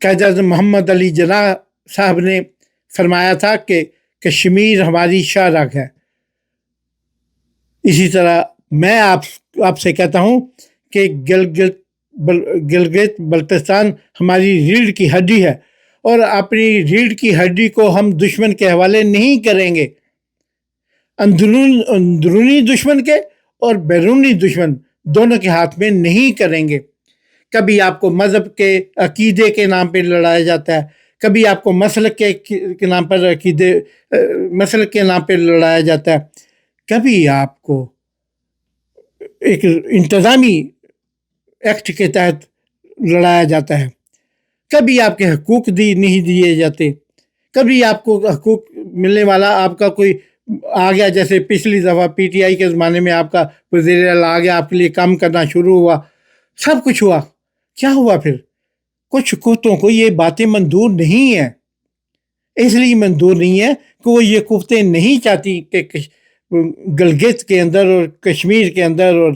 قائد اعظم محمد علی جناح صاحب نے فرمایا تھا کہ کشمیر ہماری شاہراہ ہے۔ اسی طرح میں آپ سے کہتا ہوں کہ گلگت بلتستان ہماری ریڑھ کی ہڈی ہے، اور اپنی ریڑھ کی ہڈی کو ہم دشمن کے حوالے نہیں کریں گے، اندرونی دشمن کے اور بیرونی دشمن دونوں کے ہاتھ میں نہیں کریں گے۔ کبھی آپ کو مذہب کے عقیدے کے نام پہ لڑایا جاتا ہے، کبھی آپ کو مسلک کے نام پر مسلک کے نام پہ لڑایا جاتا ہے، کبھی آپ کو ایک انتظامی ایکٹ کے تحت لڑایا جاتا ہے، کبھی آپ کے حقوق نہیں دیے جاتے، کبھی آپ کو حقوق ملنے والا آپ کا کوئی آ گیا، جیسے پچھلی دفعہ پی ٹی آئی کے زمانے میں آپ کا وزیر اعلیٰ آ گیا، آپ کے لیے کام کرنا شروع ہوا، سب کچھ ہوا۔ کیا ہوا پھر؟ کچھ قوتوں کو یہ باتیں منظور نہیں ہیں، اس لیے منظور نہیں ہے کہ وہ یہ قوتیں نہیں چاہتی کہ گلگت کے اندر اور کشمیر کے اندر اور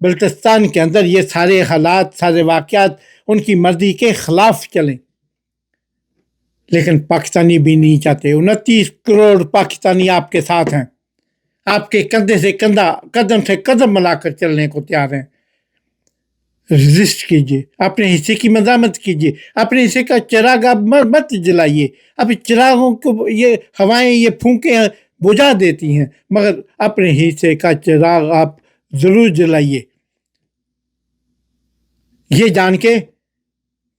بلتستان کے اندر یہ سارے حالات، سارے واقعات ان کی مرضی کے خلاف چلیں۔ لیکن پاکستانی بھی نہیں چاہتے۔ 29 کروڑ پاکستانی آپ کے ساتھ ہیں، آپ کے کندھے سے کندھا، قدم سے قدم ملا کر چلنے کو تیار ہیں۔ رجسٹ کیجیے، اپنے حصے کی مزاحمت کیجیے، اپنے حصے کا چراغ آپ مت جلائیے۔ اب چراغوں کو یہ ہوائیں، یہ پھونکیں بجھا دیتی ہیں، مگر اپنے حصے کا چراغ آپ ضرور جلائیے، یہ جان کے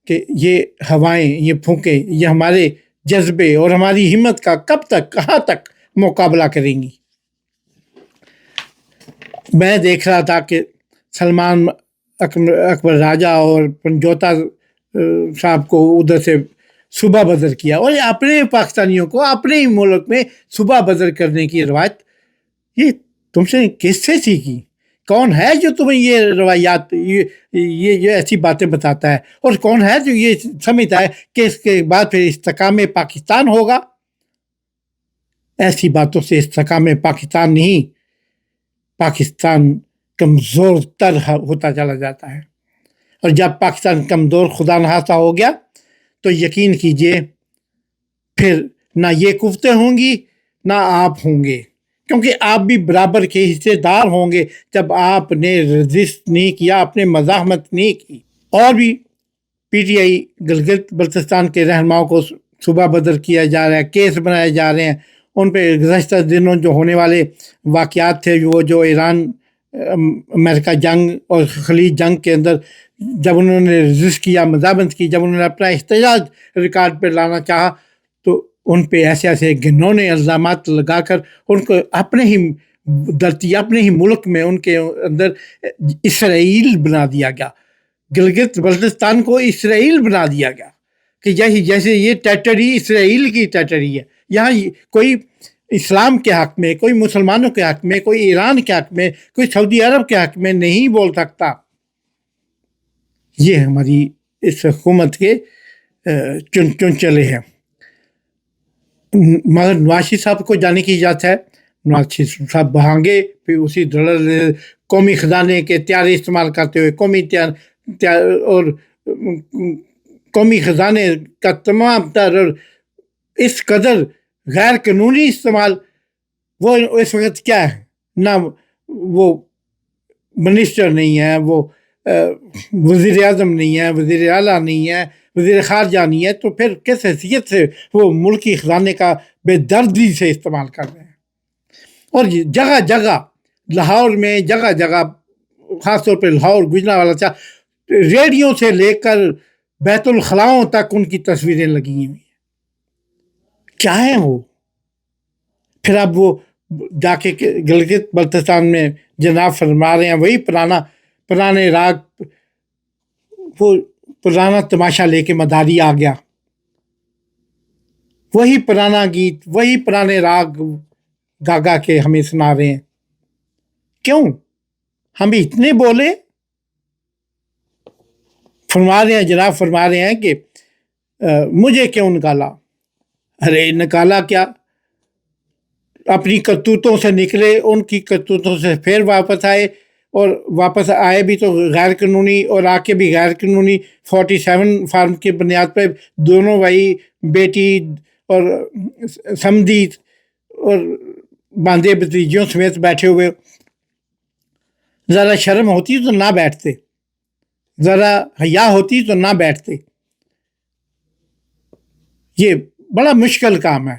کہ یہ ہوائیں، یہ پھونکیں، یہ ہمارے جذبے اور ہماری ہمت کا کب تک، کہاں تک مقابلہ کریں گی۔ میں دیکھ رہا تھا کہ سلمان اکبر راجہ اور پنجوتا صاحب کو ادھر سے صوبہ بدر کیا، اور اپنے پاکستانیوں کو اپنے ہی ملک میں صوبہ بدر کرنے کی روایت یہ تم سے کس سے سیکھی؟ کون ہے جو تمہیں یہ روایات، یہ ایسی باتیں بتاتا ہے؟ اور کون ہے جو یہ سمجھتا ہے کہ اس کے بعد پھر استحکام پاکستان ہوگا؟ ایسی باتوں سے استحکام پاکستان نہیں، پاکستان کمزور تر ہوتا چلا جاتا ہے، اور جب پاکستان کمزور خدا نخواستہ ہو گیا تو یقین کیجئے پھر نہ یہ قوتیں ہوں گی نہ آپ ہوں گے، کیونکہ آپ بھی برابر کے حصے دار ہوں گے جب آپ نے رجسٹ نہیں کیا، اپنے مزاحمت نہیں کی۔ اور بھی P T I Gilgit Baltistan کے رہنماؤں کو صوبہ بدر کیا جا رہا ہے، کیس بنائے جا رہے ہیں، ان پہ گزشتہ دنوں جو ہونے والے واقعات تھے، وہ جو ایران امریکہ جنگ اور خلیج جنگ کے اندر جب انہوں نے رجسٹ کیا، مزاحمت کی، جب انہوں نے اپنا احتجاج ریکارڈ پہ لانا چاہا تو ان پہ ایسے گھنونے الزامات لگا کر ان کو اپنے ہی دھرتی، اپنے ہی ملک میں ان کے اندر اسرائیل بنا دیا گیا، گلگت بلتستان کو اسرائیل بنا دیا گیا، کہ جیسے یہ ٹیریٹری اسرائیل کی ٹیریٹری ہے، یہاں کوئی اسلام کے حق میں، کوئی مسلمانوں کے حق میں، کوئی ایران کے حق میں، کوئی سعودی عرب کے حق میں نہیں بول سکتا۔ یہ ہماری اس حکومت کے چنچلے ہیں۔ مگر نواز شریف صاحب کو جانے کی اجازت ہے، نواز شریف صاحب بہانگے پھر اسی قومی خزانے کے تیارے استعمال کرتے ہوئے اور قومی خزانے کا تمام تر اور اس قدر غیر قانونی استعمال، وہ اس وقت کیا ہے، نہ وہ منسٹر نہیں ہے، وہ وزیر اعظم نہیں ہے، وزیر اعلیٰ نہیں ہے، وزیر خارجہ نہیں ہے، تو پھر کس حیثیت سے وہ ملکی خزانے کا بے دردی سے استعمال کر رہے ہیں۔ اور جگہ جگہ لاہور میں، جگہ جگہ خاص طور پہ لاہور، گجرانوالہ سے ریڈیو سے لے کر بیت الخلاؤں تک ان کی تصویریں لگی ہوئی ہیں۔ کیا ہے وہ؟ پھر اب وہ جا کے گلگت بلتستان میں جناب فرما رہے ہیں وہی پرانے راگ، وہ پرانا تماشا لے کے مداری آ گیا، وہی پرانا گیت، وہی پرانے راگ گاگا کے ہمیں سنا رہے ہیں۔ کیوں ہم اتنے بولے؟ فرما رہے ہیں، جناب فرما رہے ہیں کہ مجھے کیوں نکالا؟ ارے نکالا کیا، اپنی کرتوتوں سے نکلے، ان کی کرتوتوں سے پھر واپس آئے، اور واپس آئے بھی تو غیر قانونی، اور آ کے بھی غیر قانونی 47 فارم کی بنیاد پہ دونوں بھائی بیٹی اور سمدھی اور باندھے بتیجوں سمیت بیٹھے ہوئے. ذرا شرم ہوتی تو نہ بیٹھتے، ذرا حیا ہوتی تو نہ بیٹھتے. یہ بڑا مشکل کام ہے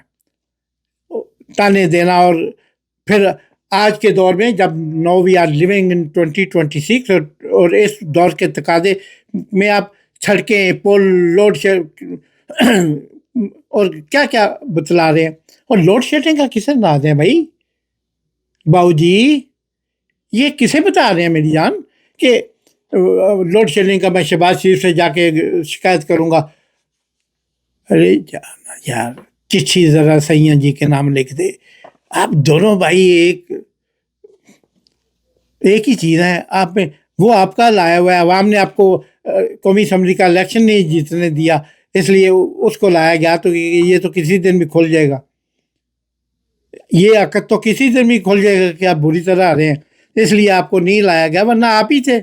تانے دینا. اور پھر آج کے دور میں جب نو وی آر لیونگ ان 2026 اور اس دور کے تقاضے میں آپ سڑکیں، پل، لوڈ اور کیا کیا بتلا رہے ہیں. اور لوڈ شیڈنگ کا کسے نہ دیں بھائی، باؤ جی یہ کسے بتا رہے ہیں میری جان کہ لوڈ شیڈنگ کا میں شہباز شریف سے جا کے شکایت کروں گا؟ ارے یار چٹھی ذرا سیاں جی کے نام لکھ دے. آپ دونوں بھائی ایک ہی چیز ہے. آپ میں وہ آپ کا لایا ہوا ہے، عوام نے آپ کو قومی اسمبلی کا الیکشن نہیں جیتنے دیا اس لیے اس کو لایا گیا. تو یہ تو کسی دن بھی کھل جائے گا، یہ عقد تو کسی دن بھی کھل جائے گا کہ آپ بری طرح آ رہے ہیں، اس لیے آپ کو نہیں لایا گیا، ورنہ آپ ہی تھے.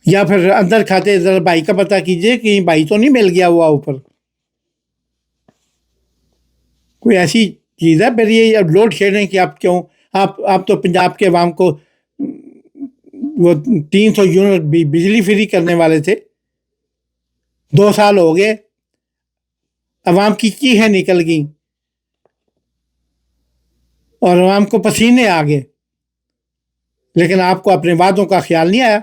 یا پھر اندر کھاتے ذرا بھائی کا پتہ کیجئے کہ بھائی تو نہیں مل گیا ہوا اوپر. کوئی ایسی چیز ہے پھر یہ لوڈ شیڈنگ کہ آپ کیوں آپ تو پنجاب کے عوام کو وہ 300 یونٹ بجلی فری کرنے والے تھے. 2 سال ہو گئے، عوام کی چیخیں نکل گئیں اور عوام کو پسینے آ گئے، لیکن آپ کو اپنے وعدوں کا خیال نہیں آیا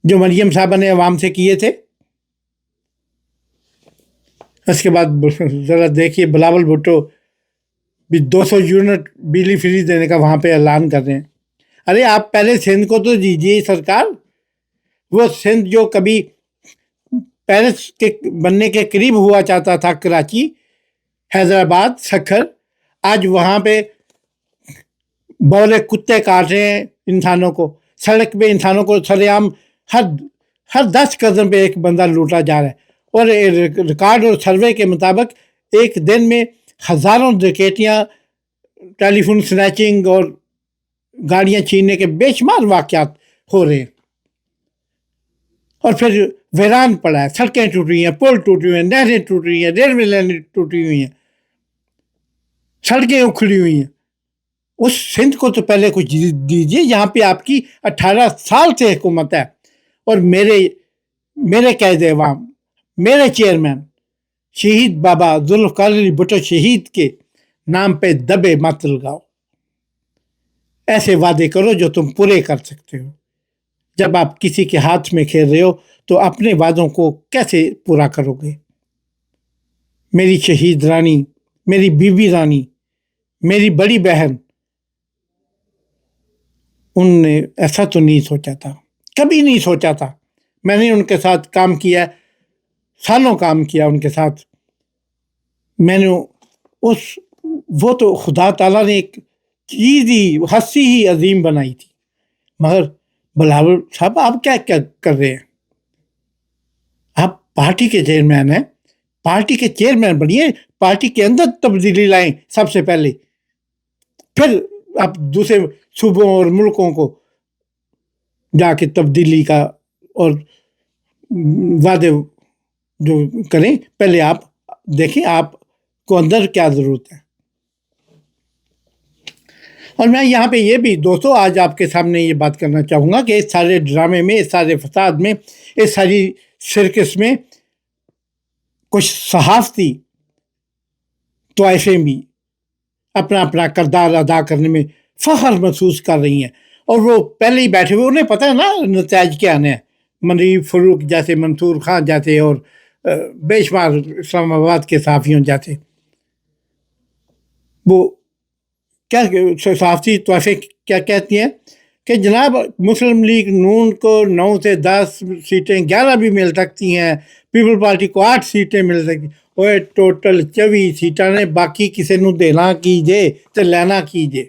جو مریم صاحبہ نے عوام سے کیے تھے. اس کے بعد ذرا دیکھیے بلاول بھٹو بھی 200 یونٹ بجلی فری دینے کا وہاں پہ اعلان کر رہے ہیں. ارے آپ پہلے سندھ کو تو دیجیے سرکار. وہ سندھ جو کبھی پیرس کے بننے کے قریب ہوا چاہتا تھا، کراچی، حیدرآباد، سکھر، آج وہاں پہ بولے کتے کاٹ رہے ہیں انسانوں کو. سڑک پہ انسانوں کو سر عام ہر 10 قدم پہ ایک بندہ لوٹا جا رہا ہے. اور ریکارڈ اور سروے کے مطابق ایک دن میں ہزاروں ڈکیتیاں، ٹیلی فون سنیچنگ اور گاڑیاں چھیننے کے بے شمار واقعات ہو رہے ہیں. اور پھر ویران پڑا ہے، سڑکیں ٹوٹ رہی ہیں، پل ٹوٹی ہوئی ہیں، نہریں ٹوٹ رہی ہیں، ریلوے لائنیں ٹوٹی ہوئی ہیں، سڑکیں اکھڑی ہوئی ہیں. اس سندھ کو تو پہلے کچھ دیجیے. یہاں پہ آپ کی 18 سال سے حکومت ہے اور میرے قائد عوام، میرے چیئرمین شہید بابا ذوالفقار علی بھٹو شہید کے نام پہ دبے مت لگاؤ. ایسے وعدے کرو جو تم پورے کر سکتے ہو. جب آپ کسی کے ہاتھ میں کھیل رہے ہو تو اپنے وعدوں کو کیسے پورا کرو گے؟ میری شہید رانی، میری بیوی رانی، میری بڑی بہن، ان نے ایسا تو نہیں سوچا تھا، کبھی نہیں سوچا تھا. میں نے ان کے ساتھ کام کیا، سالوں کام کیا ان کے ساتھ. میں نے وہ تو خدا تعالیٰ نے ایک چیز ہی، ہستی ہی عظیم بنائی تھی. مگر بلاول صاحب آپ کیا کر رہے ہیں؟ آپ پارٹی کے چیئرمین ہیں، پارٹی کے چیئرمین بنیے، پارٹی کے اندر تبدیلی لائیں سب سے پہلے، پھر آپ دوسرے صوبوں اور ملکوں کو جا کے تبدیلی کا اور وعدے جو کریں. پہلے آپ دیکھیں آپ کو اندر کیا ضرورت ہے. اور میں یہاں پہ یہ بھی دوستو آج آپ کے سامنے یہ بات کرنا چاہوں گا کہ اس سارے ڈرامے میں، اس سارے فساد میں، اس ساری سرکس میں کچھ صحافتی طائفیں بھی اپنا اپنا کردار ادا کرنے میں فخر محسوس کر رہی ہیں. اور وہ پہلے ہی بیٹھے ہوئے، انہیں پتہ ہے نا نتائج کیا آنے ہیں. منیب فروق جیسے، منصور خان جیسے، اور بے شمار اسلام آباد کے صحافیوں جیسے، وہ کیا صحافتی طائفے کیا کہتی ہیں کہ جناب مسلم لیگ نون کو 9 سے 10 سیٹیں، 11 بھی مل سکتی ہیں، پیپل پارٹی کو 8 سیٹیں مل سکتی. اور ٹوٹل 24 سیٹاں نے، باقی کسی نو دینا کیجے تو لینا کیجے.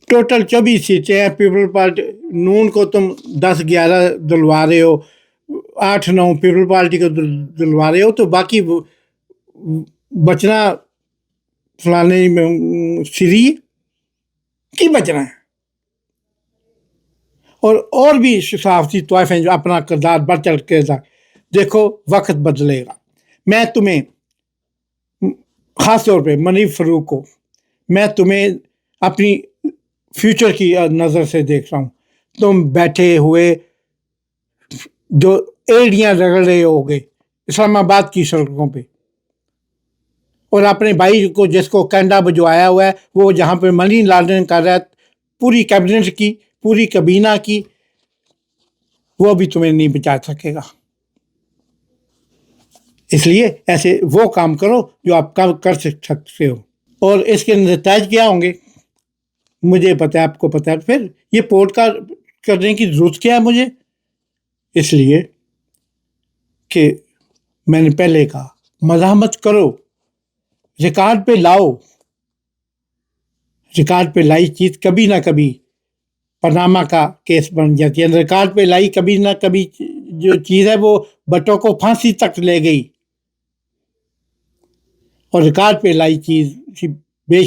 ٹوٹل 24 سیٹیں ہیں. پیپل پارٹی نون کو تم 10-11 دلوا رہے ہو، 8-9 پیپل پارٹی کو دلوا رہے ہو، تو باقی بچنا فلانے سری کی بچنا ہے. اور بھی صحافتی طوائف ہیں جو اپنا کردار بڑھ چڑھ کے دیکھو وقت بدلے گا. میں تمہیں خاص طور پہ منیب فروق کو میں تمہیں اپنی فیوچر کی نظر سے دیکھ رہا ہوں. تم بیٹھے ہوئے جو ایڑیاں رگڑ رہے ہوگے اسلام آباد کی سڑکوں پہ، اور اپنے بھائی کو جس کو کینیڈا بھجوایا ہوا ہے وہ جہاں پہ منی لانڈرنگ کر رہا ہے پوری کیبنٹ کی، پوری کابینہ کی، وہ بھی تمہیں نہیں بچا سکے گا. اس لیے ایسے وہ کام کرو جو آپ کر سکتے ہو. اور اس کے نتائج کیا ہوں گے مجھے پتا ہے، آپ کو پتا ہے. پھر یہ پوڈ کاسٹ کرنے کی ضرورت کیا ہے مجھے؟ اس لیے کہ میں نے پہلے کہا مزاحمت کرو، ریکارڈ پہ لاؤ. ریکارڈ پہ لائی چیز کبھی نہ کبھی پاناما کا کیس بن جاتی ہے. ریکارڈ پہ لائی کبھی نہ کبھی جو چیز ہے وہ بٹوں کو پھانسی تک لے گئی، اور ریکارڈ پہ لائی چیز بے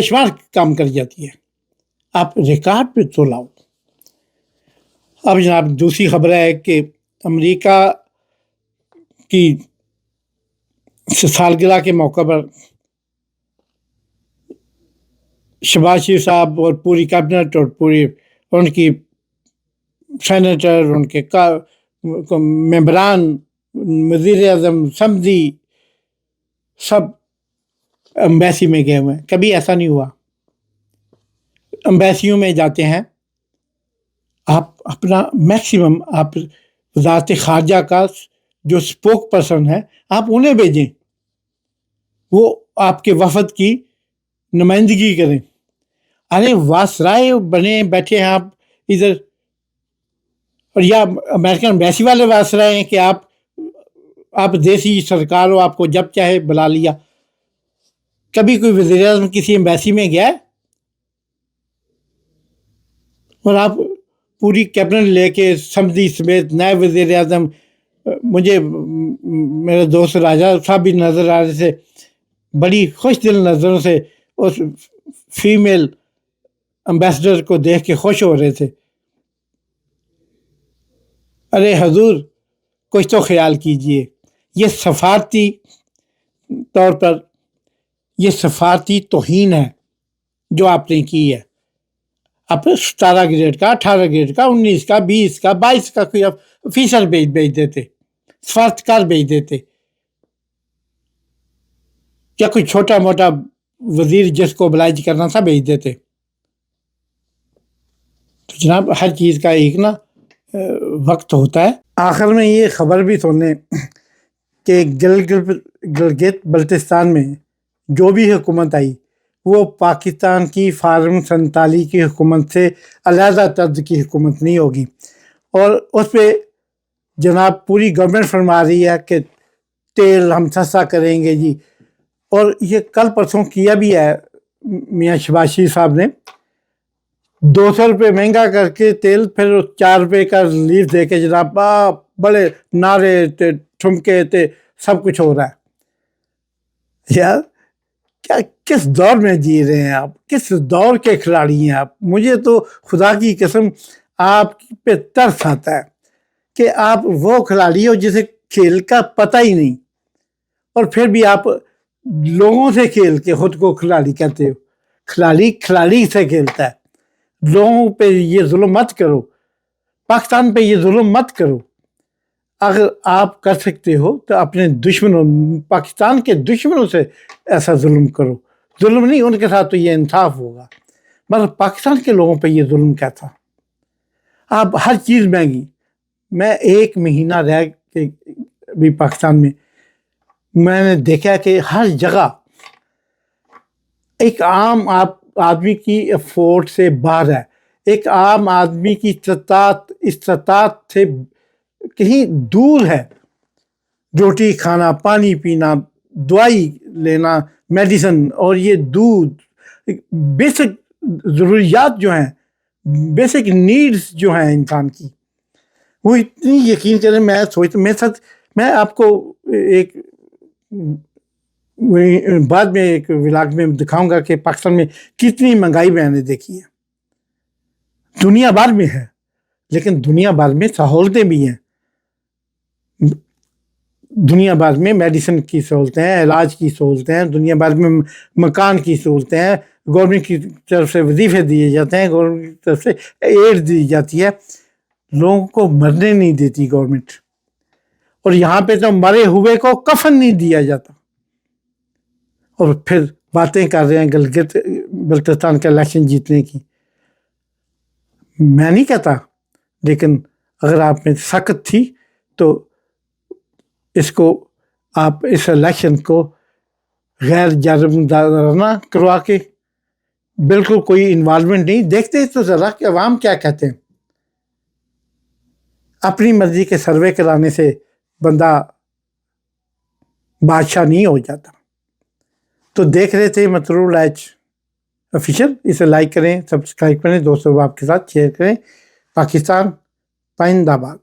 شمار کام کر جاتی ہے. آپ ریکارڈ پہ تو لاؤ. اب جناب دوسری خبر ہے کہ امریکہ کی سالگرہ کے موقع پر شہباز شریف صاحب اور پوری کیبنٹ اور پوری ان کی سینیٹر، ان کے ممبران، وزیر اعظم، سمدھی، سب امبیسی میں گئے ہوئے ہیں. کبھی ایسا نہیں ہوا. امبیسیوں میں جاتے ہیں آپ اپنا میکسیمم، آپ وزارت خارجہ کا جو اسپوک پرسن ہے آپ انہیں بھیجیں، وہ آپ کے وفد کی نمائندگی کریں. ارے واسرائے بنے بیٹھے ہیں آپ ادھر، اور یا امریکن امبیسی والے واسرائے ہیں کہ آپ دیسی سرکار ہو، آپ کو جب چاہے بلا لیا. کبھی کوئی وزیر اعظم کسی امبیسی میں گیا اور آپ پوری کیبنٹ لے کے سمدھی سمیت نئے وزیر اعظم؟ مجھے میرے دوست راجہ صاحب بھی نظر آ رہے تھے، بڑی خوش دل نظروں سے اس فیمیل امبیسڈر کو دیکھ کے خوش ہو رہے تھے. ارے حضور کچھ تو خیال کیجئے. یہ سفارتی طور پر یہ سفارتی توہین ہے جو آپ نے کی ہے. آپ 17 گریڈ کا، 18 گریڈ کا، 19 کا، 20 کا، 22 کا کوئی آفیسر بھیج دیتے، سفارتکار بھیج دیتے، یا کوئی چھوٹا موٹا وزیر جس کو oblige کرنا تھا بھیج دیتے. تو جناب ہر چیز کا ایک نا وقت ہوتا ہے. آخر میں یہ خبر بھی سن لیں کہ گلگت بلتستان میں جو بھی حکومت آئی وہ پاکستان کی فارم 47 کی حکومت سے علیحدہ طرز کی حکومت نہیں ہوگی. اور اس پہ جناب پوری گورنمنٹ فرما رہی ہے کہ تیل ہم سستا کریں گے جی. اور یہ کل پرسوں کیا بھی ہے میاں شہباز شریف صاحب نے، 200 روپے مہنگا کر کے تیل، پھر 4 روپے کا ریلیف دے کے جناب بڑے نعرے تے ٹھمکے تے سب کچھ ہو رہا ہے. یار کیا کس دور میں جی رہے ہیں آپ؟ کس دور کے کھلاڑی ہیں آپ؟ مجھے تو خدا کی قسم آپ پہ ترس آتا ہے کہ آپ وہ کھلاڑی ہو جسے کھیل کا پتہ ہی نہیں، اور پھر بھی آپ لوگوں سے کھیل کے خود کو کھلاڑی کہتے ہو. کھلاڑی سے کھیلتا ہے. لوگوں پہ یہ ظلم مت کرو، پاکستان پہ یہ ظلم مت کرو. اگر آپ کر سکتے ہو تو اپنے دشمنوں، پاکستان کے دشمنوں سے ایسا ظلم کرو. ظلم نہیں، ان کے ساتھ تو یہ انصاف ہوگا، مگر پاکستان کے لوگوں پہ یہ ظلم کیا تھا؟ آپ ہر چیز مہنگی. میں 1 مہینہ رہ کے بھی پاکستان میں نے دیکھا کہ ہر جگہ ایک عام آدمی کی افورٹ سے باہر ہے. ایک عام آدمی کی استطاعت سے کہیں دور ہے. روٹی کھانا، پانی پینا، دوائی لینا، میڈیسن، اور یہ دودھ، بیسک ضروریات جو ہیں، بیسک نیڈز جو ہیں انسان کی، وہ اتنی یقین کریں. میں آپ کو ایک بعد میں ایک ولاگ میں دکھاؤں گا کہ پاکستان میں کتنی مہنگائی میں نے دیکھی ہے، دنیا بھر میں ہے، لیکن دنیا بھر میں سہولتیں بھی ہیں، دنیا بھر میں میڈیسن کی سہولتیں ہیں، علاج کی سہولتیں ہیں، دنیا بھر میں مکان کی سہولتیں ہیں، گورنمنٹ کی طرف سے وظیفے دیے جاتے ہیں، گورنمنٹ کی طرف سے ایڈ دی جاتی ہے، لوگوں کو مرنے نہیں دیتی گورنمنٹ، اور یہاں پہ تو مرے ہوئے کو کفن نہیں دیا جاتا، اور پھر باتیں کر رہے ہیں گلگت بلتستان کا الیکشن جیتنے کی۔ میں نہیں کہتا، لیکن اگر آپ میں سخت تھی تو اس کو آپ اس الیکشن کو غیر جانبدارانہ کروا کے، بالکل کوئی انوالومنٹ نہیں، دیکھتے تو ذرا کہ عوام کیا کہتے ہیں۔ اپنی مرضی کے سروے کرانے سے بندہ بادشاہ نہیں ہو جاتا۔ تو دیکھ رہے تھے مسرور ایچ آفیشیل، اسے لائک کریں، سبسکرائب کریں، دوستوں آپ کے ساتھ شیئر کریں۔ پاکستان پائندہ باد۔